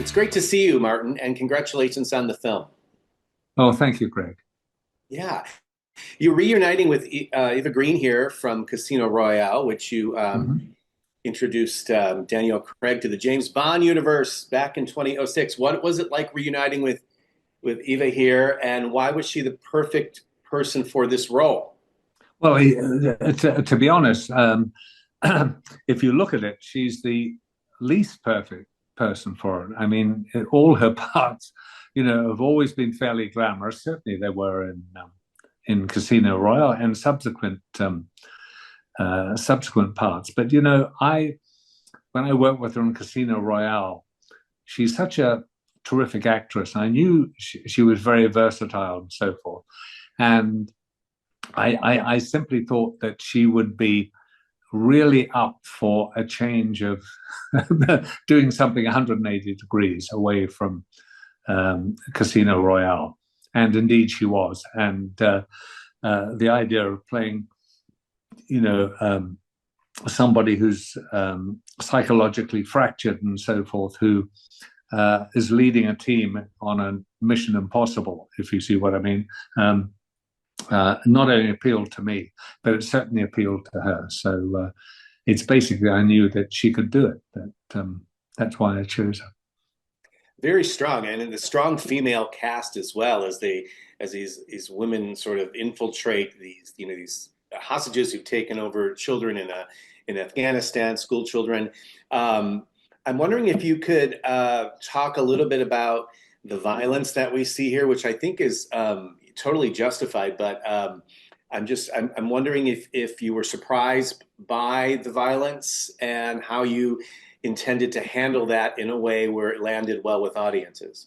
It's great to see you, Martin, and congratulations on the film. Oh, thank you, Greg. Yeah, you're reuniting with Eva Green here from Casino Royale, which you Mhm. introduced Daniel Craig to the James Bond universe back in 2006. What was it like reuniting with Eva here, and why was she the perfect person for this role? Well, to be honest, if you look at it, she's the least perfect person for it. I mean, all her parts, have always been fairly glamorous. Certainly, they were in Casino Royale and subsequent parts. But I when I worked with her in Casino Royale, she's such a terrific actress. I knew she was very versatile and so forth, and I simply thought that she would be really up for a change of doing something 180 degrees away from Casino Royale. And indeed she was. And the idea of playing, you know, um, somebody who's psychologically fractured and so forth, who is leading a team on a mission impossible, if you see what I mean. Not only appealed to me, but it certainly appealed to her. So it's basically I knew that she could do it. That's why I chose her. Very strong, and in the strong female cast as well as these women sort of infiltrate these hostages who've taken over children in Afghanistan, school children. Um, I'm wondering if you could talk a little bit about the violence that we see here, which I think is totally justified. But I'm wondering if you were surprised by the violence and how you intended to handle that in a way where it landed well with audiences.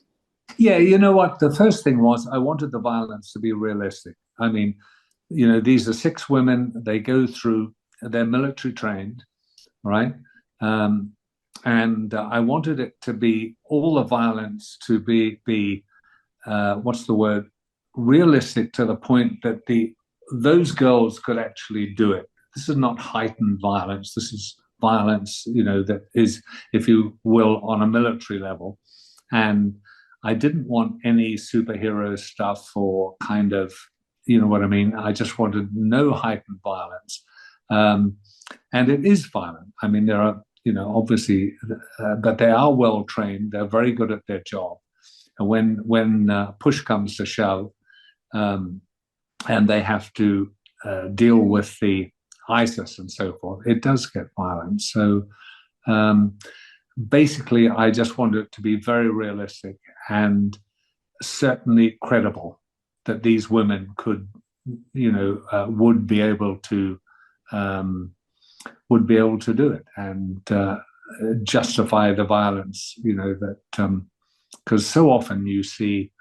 Yeah, you know what? The first thing was I wanted the violence to be realistic. I mean, these are six women. They go through, they're military trained, right? Um, and I wanted it to be all the violence to be what's the word, realistic to the point that the those girls could actually do it. This is not heightened violence. This is violence, that is, if you will, on a military level. And I didn't want any superhero stuff or kind of, you know what I mean. I just wanted no heightened violence. Um, and it is violent. I mean, there are, obviously, but they are well trained. They're very good at their job. And when push comes to shove, um, and they have to deal with the ISIS and so forth, it does get violent. So um, basically, I just wanted it to be very realistic and certainly credible that these women could, um, would be able to do it and justify the violence. That because so often you see,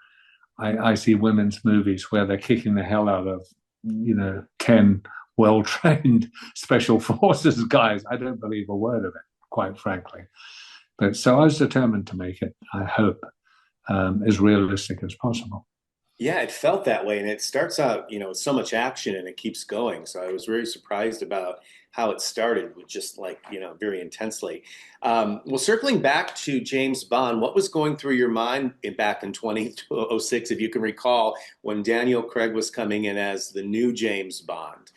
I see women's movies where they're kicking the hell out of, 10 well-trained special forces guys. I don't believe a word of it, quite frankly. But so I was determined to make it, I hope, as realistic as possible. Yeah, it felt that way, and it starts out, with so much action, and it keeps going. So I was very surprised about how it started with just like, very intensely. Well, circling back to James Bond, what was going through your mind back in 2006, if you can recall, when Daniel Craig was coming in as the new James Bond?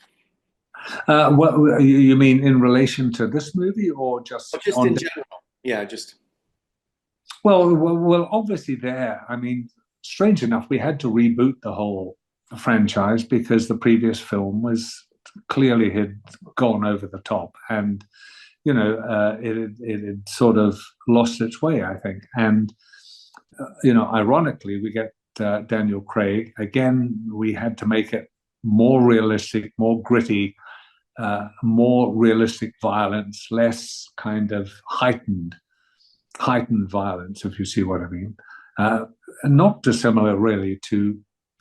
What you mean in relation to this movie or Or just just on? in general? Yeah, just Well, obviously there. I mean, strange enough, we had to reboot the whole franchise because the previous film was clearly had gone over the top, and it had sort of lost its way, I think. And ironically, we get Daniel Craig again. We had to make it more realistic, more gritty, more realistic violence, less kind of heightened violence, if you see what I mean. Uh, Not dissimilar, really, to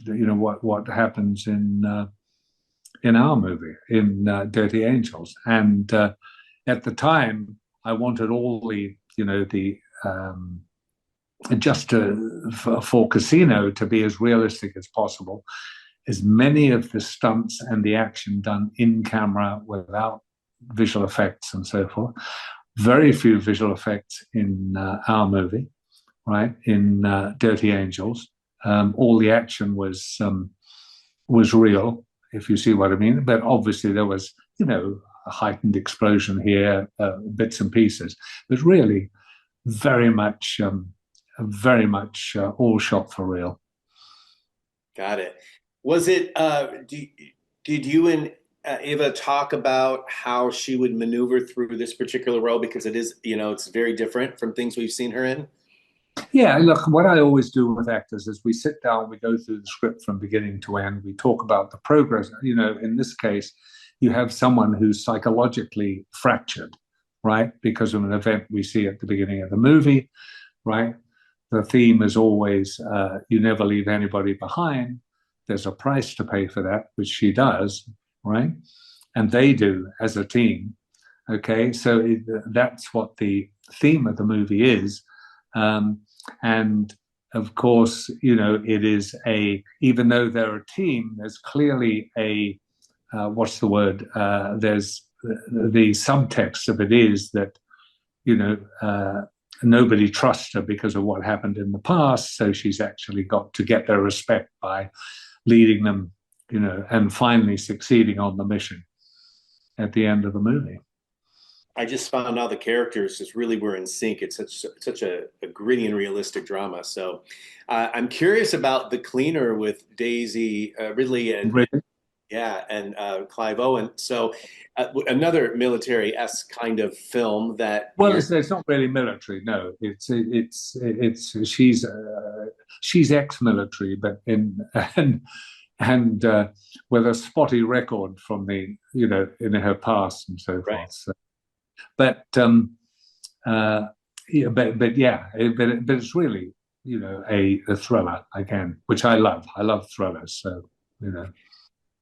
what happens in our movie in Dirty Angels. And at the time, I wanted all the the just for Casino to be as realistic as possible. As many of the stunts and the action done in camera without visual effects and so forth. Very few visual effects in our movie. right, in Dirty Angels. All the action was real, if you see what I mean. But obviously there was, a heightened explosion here, bits and pieces. But really, very much, all shot for real. Got it. Was it, did you and Ava talk about how she would maneuver through this particular role? Because it is, it's very different from things we've seen her in. Yeah, look, what I always do with actors is we sit down, we go through the script from beginning to end, we talk about the progress. In this case, you have someone who's psychologically fractured, right? Because of an event we see at the beginning of the movie, right? The theme is always you never leave anybody behind. There's a price to pay for that, which she does, right? And they do as a team. Okay, so that's what the theme of the movie is. And of course, it is even though they're a team, there's clearly what's the word? There's the subtext of it is that, nobody trusts her because of what happened in the past. So she's actually got to get their respect by leading them, and finally succeeding on the mission at the end of the movie. I just found all the characters just really were in sync. It's such a gritty and realistic drama. So I'm curious about The Cleaner with Daisy Ridley and Really? yeah, and Clive Owen. So another military-esque kind of film that Well, it's not really military. No, she's ex-military, but and with a spotty record from the in her past and so right. forth. So, but yeah, but it's really a thriller again, which I love. I love thrillers. So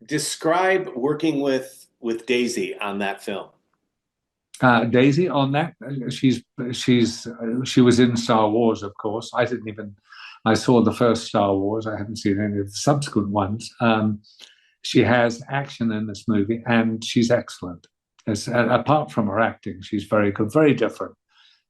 Describe working with Daisy on that film. Daisy on that, she was in Star Wars, of course. I saw the first Star Wars. I haven't seen any of the subsequent ones. She has action in this movie, and she's excellent. Apart from her acting, she's very good, very different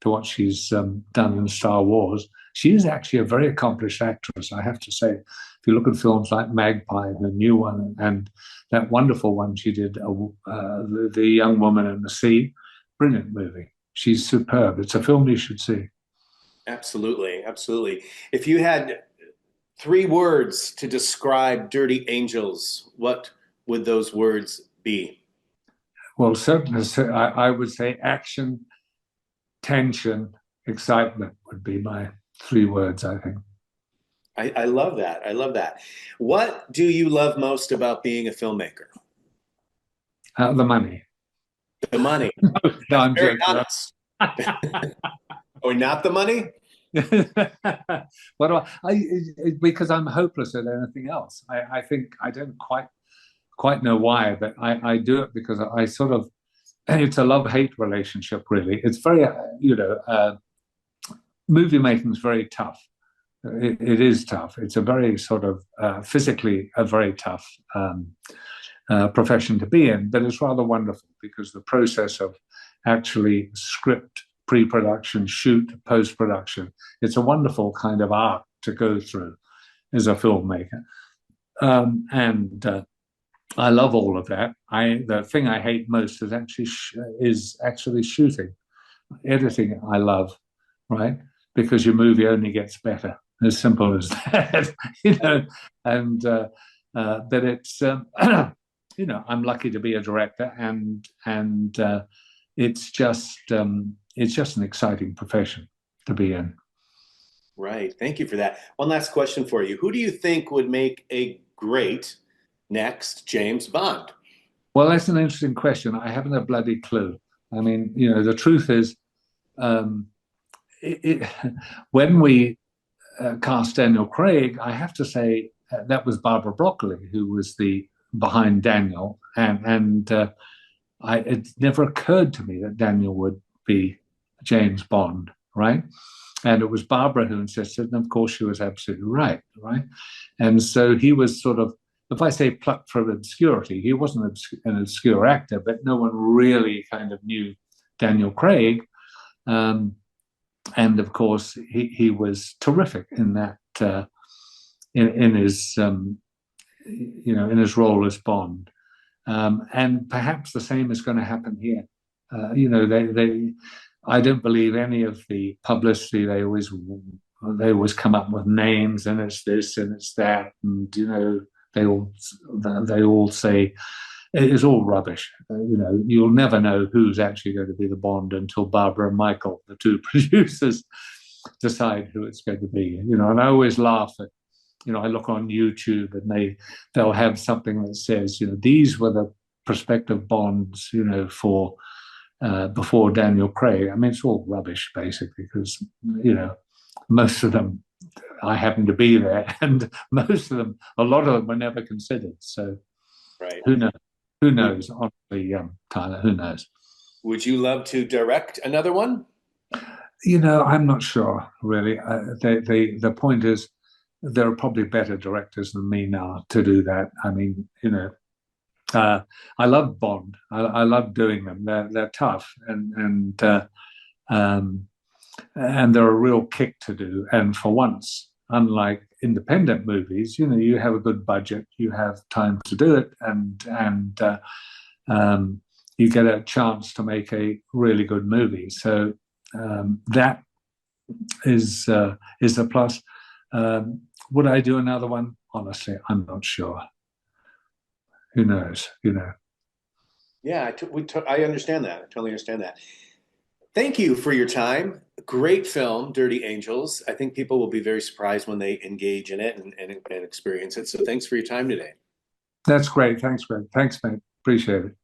to what she's done in Star Wars. She is actually a very accomplished actress, I have to say. If you look at films like Magpie, the new one, and that wonderful one she did, The Young Woman in the Sea, brilliant movie. She's superb. It's a film you should see. Absolutely, absolutely. If you had 3 words to describe Dirty Angels, what would those words be? Well, certainly, I would say action, tension, excitement would be my 3 words, I think. I love that. I love that. What do you love most about being a filmmaker? The money. The money. No, I'm Very joking. honest. Or not the money? What because I'm hopeless at anything else. I think I don't quite know why, but I do it because I sort of, it's a love-hate relationship, really. It's very, movie making is very tough. It is tough. It's a very sort of physically a very tough profession to be in, but it's rather wonderful because the process of actually script, pre-production, shoot, post-production, it's a wonderful kind of art to go through as a filmmaker. And I love all of that. The thing I hate most is actually shooting. Editing I love, right? Because your movie only gets better. As simple as that, And but it's I'm lucky to be a director, and it's just an exciting profession to be in. Right. Thank you for that. One last question for you. Who do you think would make a great next James Bond? Well, that's an interesting question. I haven't a bloody clue. I mean, the truth is, when we cast Daniel Craig, I have to say that was Barbara Broccoli who was behind Daniel, and it never occurred to me that Daniel would be James Bond, right? And it was Barbara who insisted, and of course she was absolutely right? And so he was sort of, if I say plucked from obscurity, he wasn't an obscure actor, but no one really kind of knew Daniel Craig. and of course he was terrific in that in his in his role as Bond. And perhaps the same is going to happen here. They I don't believe any of the publicity. They always come up with names, and it's this and it's that, and they all they all say it is all rubbish. You'll never know who's actually going to be the Bond until Barbara and Michael, the two producers, decide who it's going to be. And I always laugh at, I look on YouTube and they'll have something that says, these were the prospective Bonds, for before Daniel Craig. I mean, it's all rubbish basically because, most of them, I happen to be there, and most of them, a lot of them were never considered. So right. Who knows? Who knows? Honestly, Tyler, who knows? Would you love to direct another one? I'm not sure, really. The point is, there are probably better directors than me now to do that. I mean, I love Bond. I love doing them. They're tough and they're a real kick to do. And for once, unlike independent movies, you have a good budget, you have time to do it, and you get a chance to make a really good movie. So that is a plus. Would I do another one? Honestly, I'm not sure. Who knows? Yeah, I understand that. I totally understand that. Thank you for your time. Great film, Dirty Angels. I think people will be very surprised when they engage in it and experience it. So thanks for your time today. That's great. Thanks, Greg. Thanks, mate. Appreciate it.